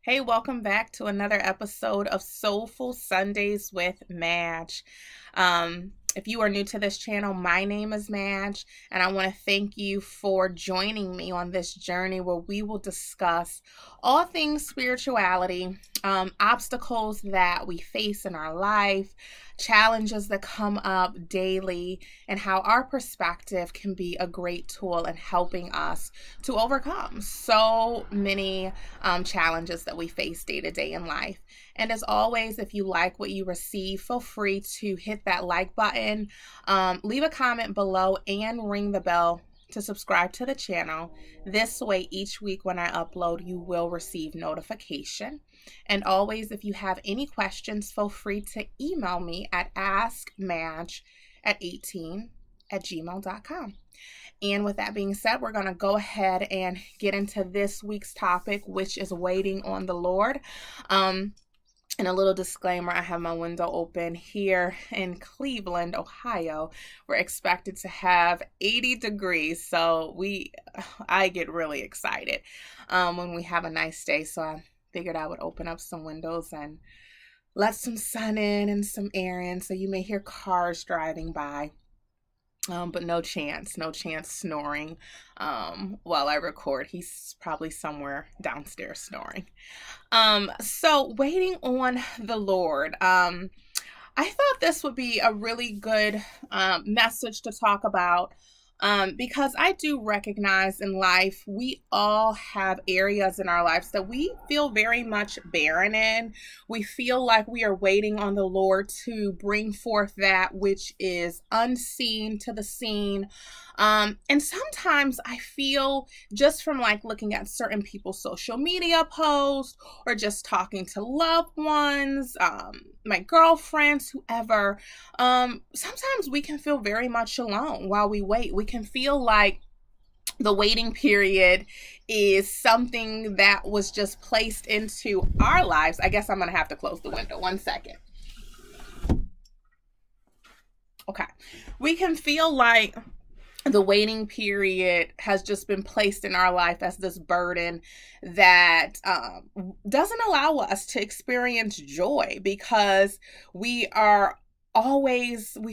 Hey, welcome back to another episode of Soulful Sundays with Madge. If you are new to this channel, my name is Madge, and I want to thank you for joining me on this journey where we will discuss all things spirituality, obstacles that we face in our life, challenges that come up daily, and how our perspective can be a great tool in helping us to overcome so many challenges that we face day to day in life. And as always, if you like what you receive, feel free to hit that like button, leave a comment below, and ring the bell to subscribe to the channel. This way, each week when I upload, you will receive notification. And always, if you have any questions, feel free to email me at askmadge18@gmail.com. And with that being said, we're going to go ahead and get into this week's topic, which is waiting on the Lord. And a little disclaimer, I have my window open here in Cleveland, Ohio. We're expected to have 80 degrees, so I get really excited when we have a nice day. So I figured I would open up some windows and let some sun in and some air in. So you may hear cars driving by. But no chance snoring while I record. He's probably somewhere downstairs snoring. So waiting on the Lord. I thought this would be a really good message to talk about. Because I do recognize in life, we all have areas in our lives that we feel very much barren in. We feel like we are waiting on the Lord to bring forth that which is unseen to the seen. And sometimes I feel just from like looking at certain people's social media posts or just talking to loved ones, my girlfriends, whoever, sometimes we can feel very much alone while we wait. We can feel like the waiting period is something that was just placed into our lives. I guess I'm going to have to close the window. 1 second. Okay. We can feel like the waiting period has just been placed in our life as this burden that doesn't allow us to experience joy, because we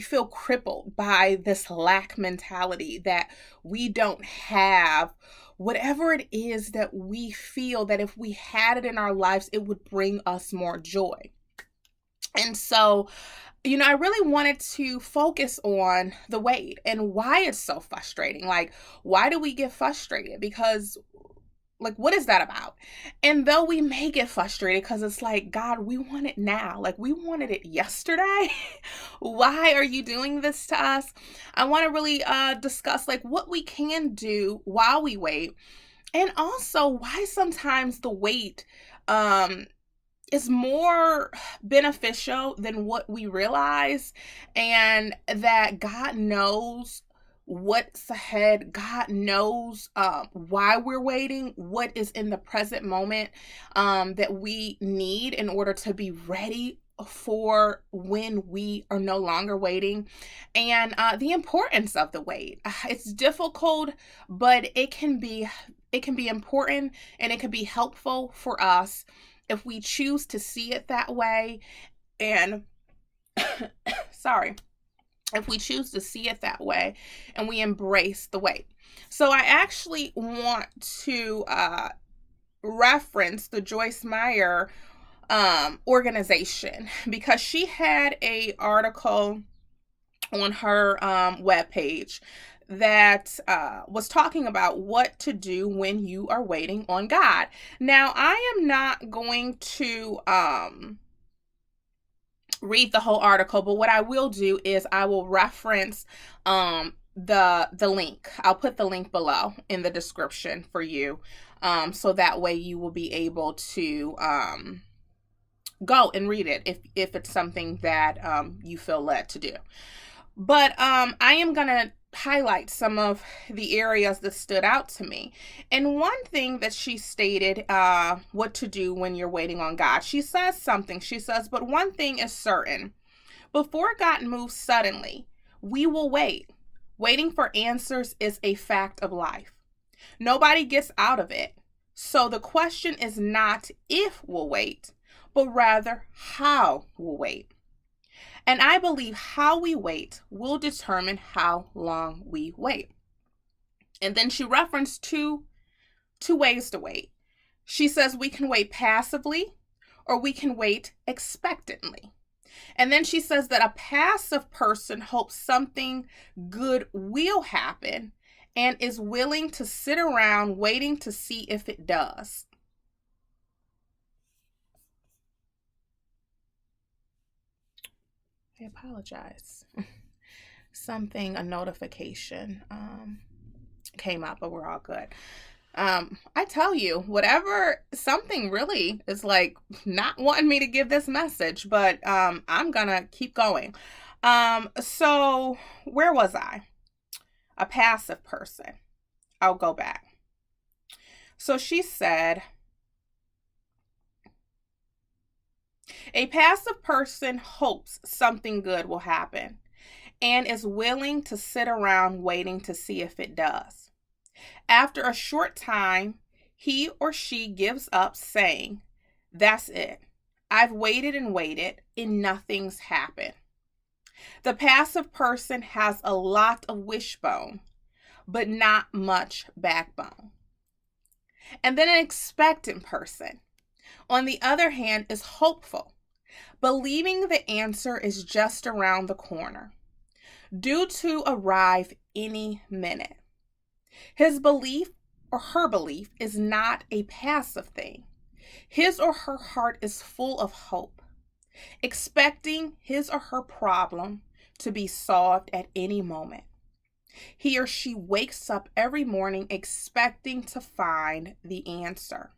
feel crippled by this lack mentality that we don't have whatever it is that we feel that if we had it in our lives, it would bring us more joy. And so, I really wanted to focus on the wait and why it's so frustrating. Like, why do we get frustrated? Because, like, what is that about? And though we may get frustrated because it's like, God, we want it now. Like, we wanted it yesterday. Why are you doing this to us? I want to really discuss, like, what we can do while we wait. And also why sometimes the wait is more beneficial than what we realize, and that God knows what's ahead. God knows why we're waiting, what is in the present moment that we need in order to be ready for when we are no longer waiting, and the importance of the wait. It's difficult, but it can be important, and it can be helpful for us if we choose to see it that way. And if we choose to see it that way and we embrace the wait. So I actually want to reference the Joyce Meyer organization, because she had a article on her webpage that was talking about what to do when you are waiting on God. Now, I am not going to read the whole article, but what I will do is I will reference the link. I'll put the link below in the description for you, so that way you will be able to go and read it if it's something that you feel led to do. But I am gonna highlight some of the areas that stood out to me. And one thing that she stated, what to do when you're waiting on God. She says something. She says, but one thing is certain. Before God moves suddenly, we will wait. Waiting for answers is a fact of life. Nobody gets out of it. So the question is not if we'll wait, but rather how we'll wait. And I believe how we wait will determine how long we wait. And then she referenced two ways to wait. She says we can wait passively or we can wait expectantly. And then she says that a passive person hopes something good will happen and is willing to sit around waiting to see if it does. I apologize. A notification came up, but we're all good. I tell you, whatever, something really is like not wanting me to give this message, but I'm gonna keep going. So where was I? A passive person. I'll go back. So she said, a passive person hopes something good will happen and is willing to sit around waiting to see if it does. After a short time, he or she gives up, saying, "That's it. I've waited and waited, and nothing's happened." The passive person has a lot of wishbone, but not much backbone. And then an expectant person, on the other hand, is hopeful, believing the answer is just around the corner, due to arrive any minute. His belief or her belief is not a passive thing. His or her heart is full of hope, expecting his or her problem to be solved at any moment. He or she wakes up every morning expecting to find the answer.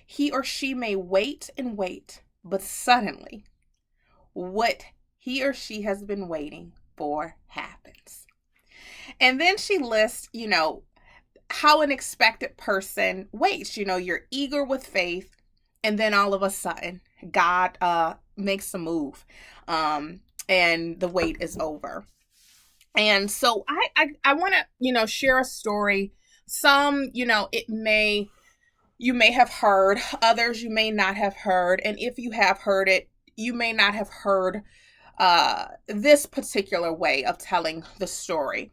He or she may wait and wait, but suddenly, what he or she has been waiting for happens. And then she lists, how an expected person waits. You're eager with faith, and then all of a sudden, God makes a move, and the wait is over. And so I want to, share a story. Some, you may have heard, others you may not have heard. And if you have heard it, you may not have heard this particular way of telling the story.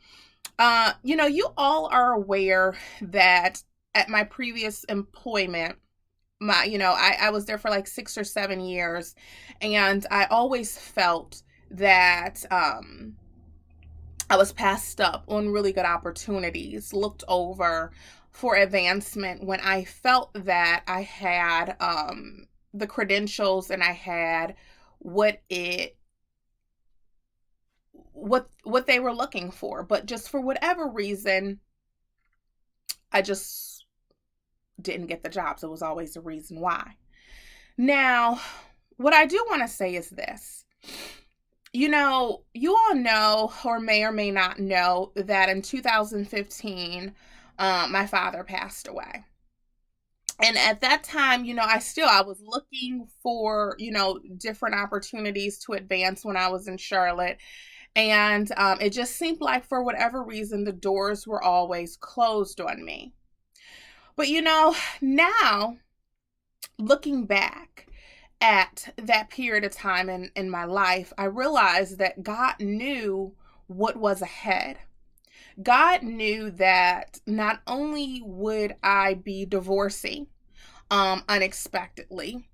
You all are aware that at my previous employment, I was there for like 6 or 7 years, and I always felt that I was passed up on really good opportunities, looked over for advancement when I felt that I had the credentials and I had what they were looking for. But just for whatever reason, I just didn't get the jobs. It was always a reason why. Now, what I do want to say is this. You all know, or may not know, that in 2015, my father passed away. And at that time, I was looking for, different opportunities to advance when I was in Charlotte. And it just seemed like, for whatever reason, the doors were always closed on me. But, now, looking back at that period of time in my life, I realized that God knew what was ahead. God knew that not only would I be divorcing unexpectedly,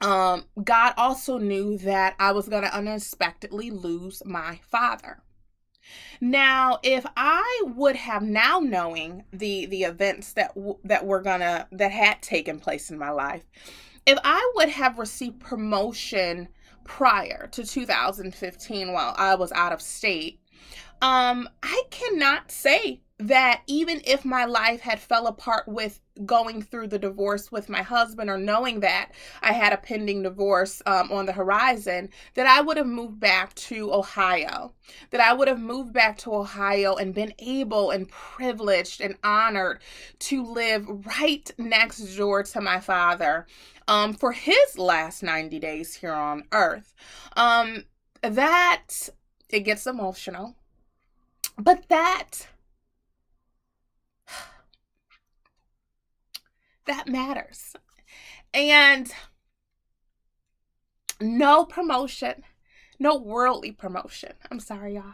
God also knew that I was going to unexpectedly lose my father. Now, if I would have, now knowing the events that had taken place in my life, if I would have received promotion prior to 2015 while I was out of state, I cannot say that even if my life had fell apart with going through the divorce with my husband, or knowing that I had a pending divorce on the horizon, that I would have moved back to Ohio, and been able and privileged and honored to live right next door to my father for his last 90 days here on earth. That, it gets emotional, but that That matters. And no promotion, no worldly promotion. I'm sorry, y'all.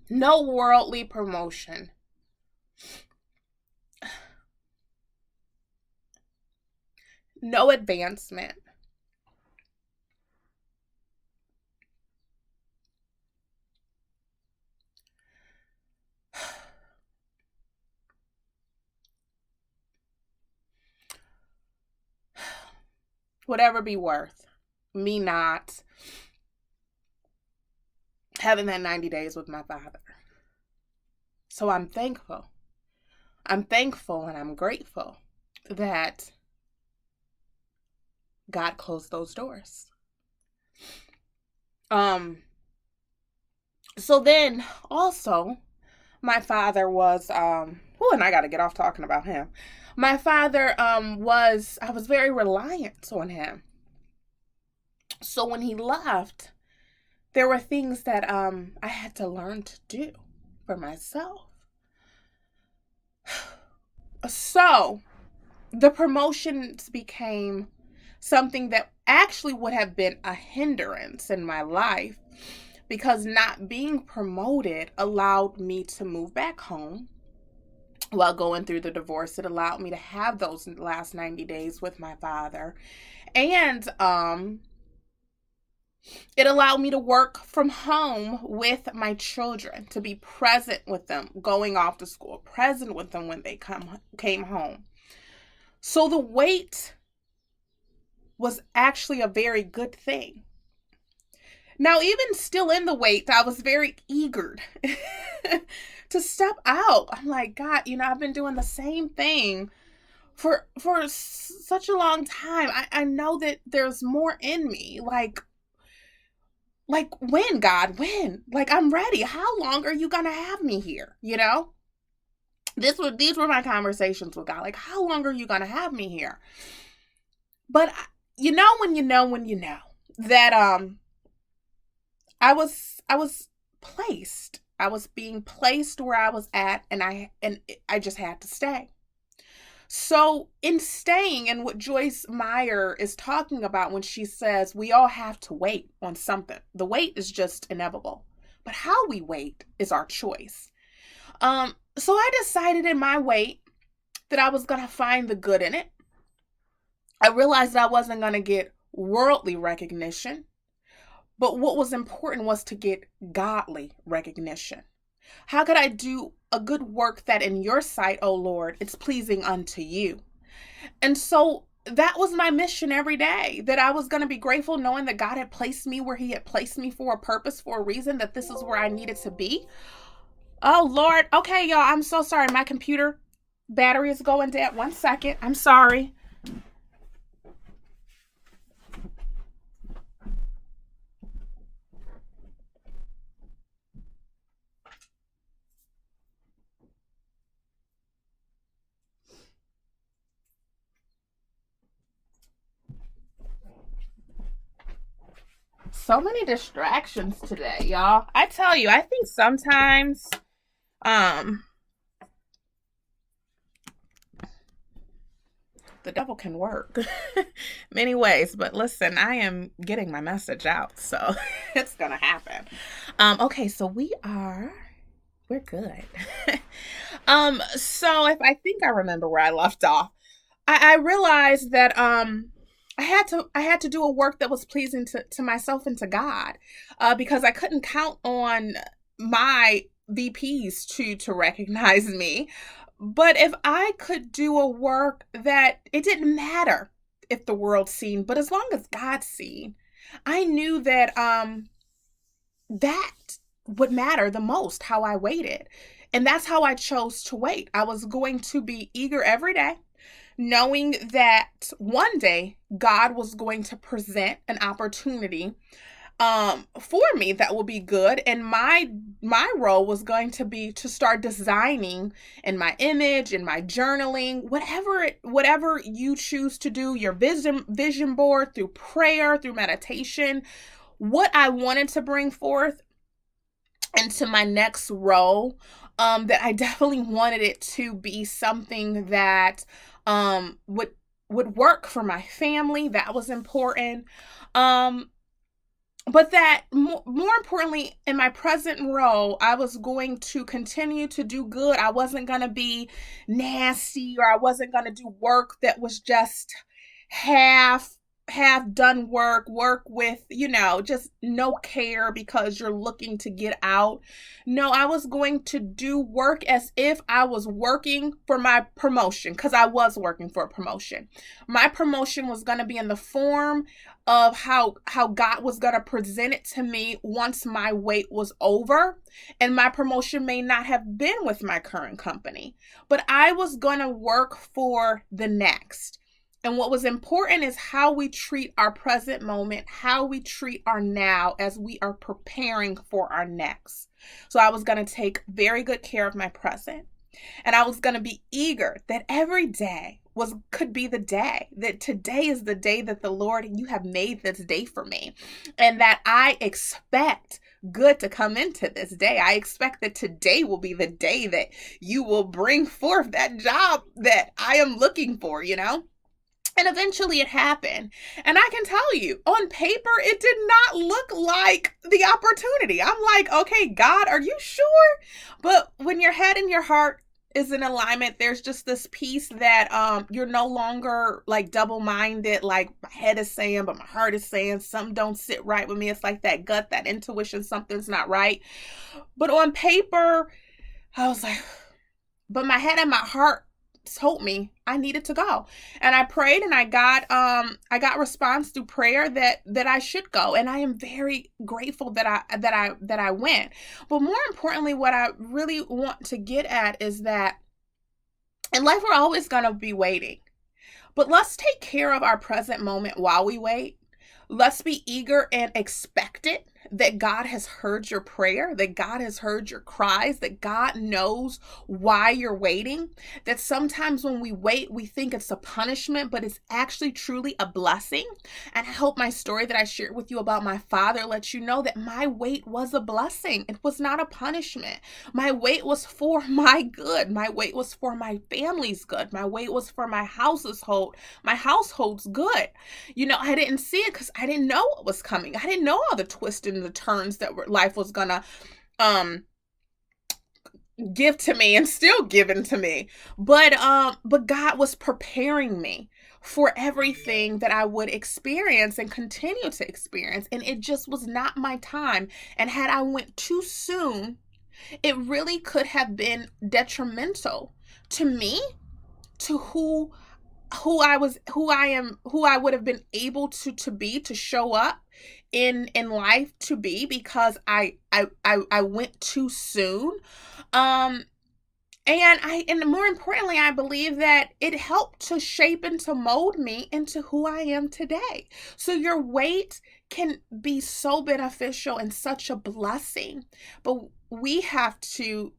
No worldly promotion. No advancement. Would ever be worth me not having that 90 days with my Father. So I'm thankful. I'm thankful and I'm grateful that God closed those doors. So then also my father was and I got to get off talking about him. My father I was very reliant on him. So when he left, there were things that I had to learn to do for myself. So the promotions became something that actually would have been a hindrance in my life, because not being promoted allowed me to move back home while going through the divorce. It allowed me to have those last 90 days with my father. And it allowed me to work from home with my children, to be present with them going off to school, present with them when they came home. So the wait was actually a very good thing. Now, even still in the wait, I was very eager to step out. I'm like, God, I've been doing the same thing for such a long time. I know that there's more in me. Like when, God, when? Like, I'm ready. How long are you gonna have me here? These were my conversations with God. Like, how long are you gonna have me here? But when you know that I was placed. I was being placed where I was at, and I just had to stay. So in staying, and what Joyce Meyer is talking about when she says we all have to wait on something, the wait is just inevitable, but how we wait is our choice. So I decided in my wait that I was going to find the good in it. I realized that I wasn't going to get worldly recognition, but what was important was to get godly recognition. How could I do a good work that in your sight, O Lord, it's pleasing unto you? And so that was my mission every day, that I was going to be grateful knowing that God had placed me where he had placed me for a purpose, for a reason, that this is where I needed to be. Oh, Lord. Okay, y'all, I'm so sorry. My computer battery is going dead. 1 second. I'm sorry. So many distractions today, y'all. I tell you, I think sometimes the devil can work many ways, but listen, I am getting my message out, so it's gonna happen. Okay, so we're good. So if I think I remember where I left off, I realized that I had to do a work that was pleasing to myself and to God, because I couldn't count on my VPs to recognize me. But if I could do a work that it didn't matter if the world's seen, but as long as God's seen, I knew that that would matter the most, how I waited. And that's how I chose to wait. I was going to be eager every day, knowing that one day God was going to present an opportunity for me that will be good, and my role was going to be to start designing in my image, in my journaling, whatever you choose to do, your vision board, through prayer, through meditation, what I wanted to bring forth. into my next role, that I definitely wanted it to be something that would work for my family. That was important. Um, but that more importantly, in my present role, I was going to continue to do good. I wasn't going to be nasty, or I wasn't going to do work that was just half done work with, just no care because you're looking to get out. No, I was going to do work as if I was working for my promotion, because I was working for a promotion. My promotion was going to be in the form of how God was going to present it to me once my wait was over. And my promotion may not have been with my current company, but I was going to work for the next. And what was important is how we treat our present moment, how we treat our now as we are preparing for our next. So I was going to take very good care of my present. And I was going to be eager that every day could be the day, that today is the day that the Lord, you have made this day for me, and that I expect good to come into this day. I expect that today will be the day that you will bring forth that job that I am looking for, And eventually it happened. And I can tell you, on paper, it did not look like the opportunity. I'm like, okay, God, are you sure? But when your head and your heart is in alignment, there's just this piece that you're no longer like double-minded, like my head is saying, but my heart is saying something don't sit right with me. It's like that gut, that intuition, something's not right. But on paper, I was like, but my head and my heart told me I needed to go. And I prayed, and I got response through prayer that I should go. And I am very grateful that I went. But more importantly, what I really want to get at is that in life, we're always going to be waiting. But let's take care of our present moment while we wait. Let's be eager and expectant that God has heard your prayer, that God has heard your cries, that God knows why you're waiting. That sometimes when we wait, we think it's a punishment, but it's actually truly a blessing. And I hope my story that I shared with you about my father lets you know that my wait was a blessing. It was not a punishment. My wait was for my good. My wait was for my family's good. My wait was for my household's good. I didn't see it because I didn't know what was coming. I didn't know all the twists and the turns that life was gonna give to me and still given to me. But God was preparing me for everything that I would experience and continue to experience. And it just was not my time. And had I went too soon, it really could have been detrimental to me, to who I would have been able to be, to show up in life to be, because I went too soon. And more importantly, I believe that it helped to shape and to mold me into who I am today. So your wait can be so beneficial and such a blessing, but we have to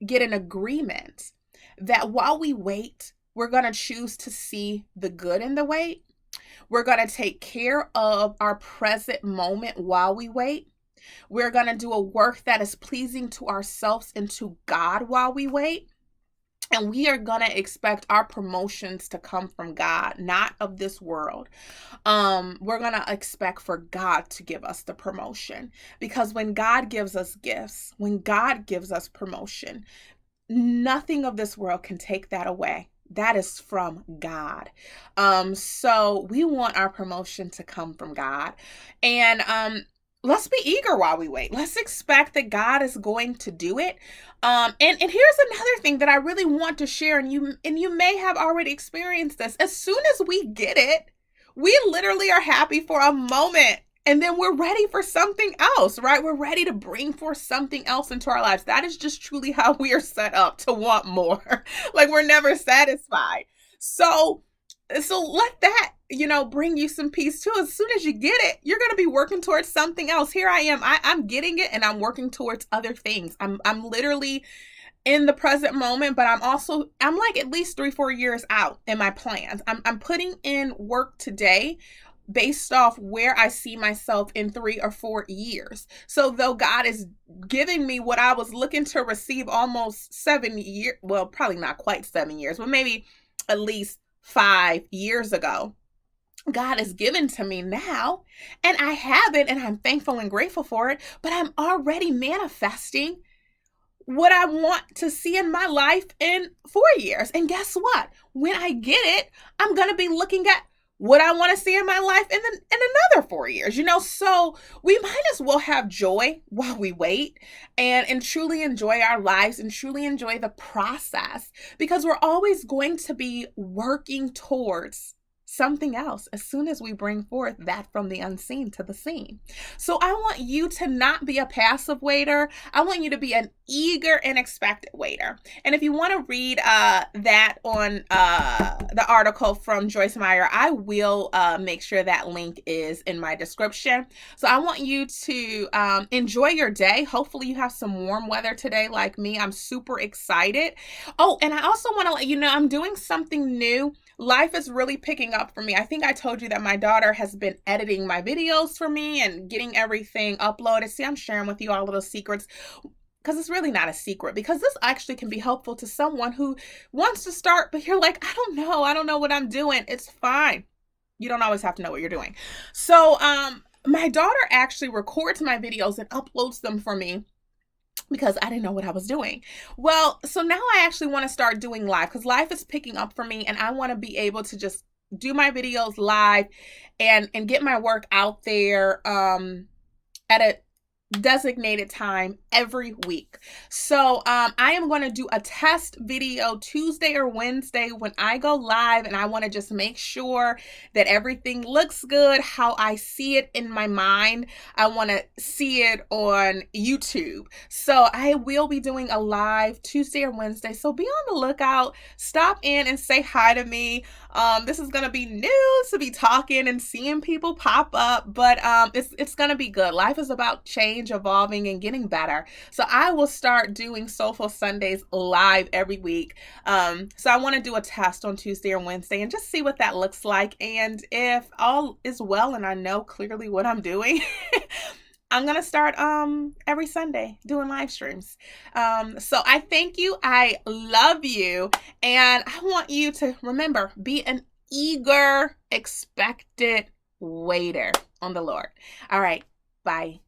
get an agreement that while we wait, we're going to choose to see the good in the wait. We're going to take care of our present moment while we wait. We're going to do a work that is pleasing to ourselves and to God while we wait. And we are going to expect our promotions to come from God, not of this world. We're going to expect for God to give us the promotion. Because when God gives us gifts, when God gives us promotion, nothing of this world can take that away. That is from God. So we want our promotion to come from God. And let's be eager while we wait. Let's expect that God is going to do it. And here's another thing that I really want to share, and you may have already experienced this. As soon as we get it, we literally are happy for a moment. And then we're ready for something else, right? We're ready to bring forth something else into our lives. That is just truly how we are set up, to want more. Like, we're never satisfied. So let that, bring you some peace too. As soon as you get it, you're going to be working towards something else. Here I am. I'm getting it, and I'm working towards other things. I'm literally in the present moment, but I'm like at least 3-4 years out in my plans. I'm putting in work today based off where I see myself in 3 or 4 years. So though God is giving me what I was looking to receive almost 7 years, well, probably not quite 7 years, but maybe at least 5 years ago, God is given to me now, and I have it, and I'm thankful and grateful for it, but I'm already manifesting what I want to see in my life in 4 years. And guess what? When I get it, I'm going to be looking at what I want to see in my life in another 4 years, so we might as well have joy while we wait and truly enjoy our lives and truly enjoy the process, because we're always going to be working towards something else as soon as we bring forth that from the unseen to the seen. So I want you to not be a passive waiter. I want you to be an eager and expectant waiter. And if you want to read that on the article from Joyce Meyer, I will make sure that link is in my description. So I want you to enjoy your day. Hopefully you have some warm weather today like me. I'm super excited. Oh, and I also want to let you know I'm doing something new. Life is really picking up for me. I think I told you that my daughter has been editing my videos for me and getting everything uploaded. See, I'm sharing with you all little secrets because it's really not a secret, because this actually can be helpful to someone who wants to start, but you're like, I don't know what I'm doing. It's fine. You don't always have to know what you're doing. So, my daughter actually records my videos and uploads them for me, because I didn't know what I was doing. Well, so now I actually want to start doing live, because life is picking up for me, and I want to be able to just do my videos live and get my work out there at a designated time every week. So I am going to do a test video Tuesday or Wednesday when I go live, and I want to just make sure that everything looks good how I see it in my mind. I want to see it on YouTube. So I will be doing a live Tuesday or Wednesday, so be on the lookout. Stop in and say hi to me. This is going to be new to be talking and seeing people pop up, but it's going to be good. Life is about change, evolving, and getting better. So I will start doing Soulful Sundays live every week. So I want to do a test on Tuesday or Wednesday and just see what that looks like. And if all is well and I know clearly what I'm doing, I'm going to start every Sunday doing live streams. So I thank you. I love you. And I want you to remember, be an eager, expectant waiter on the Lord. All right. Bye.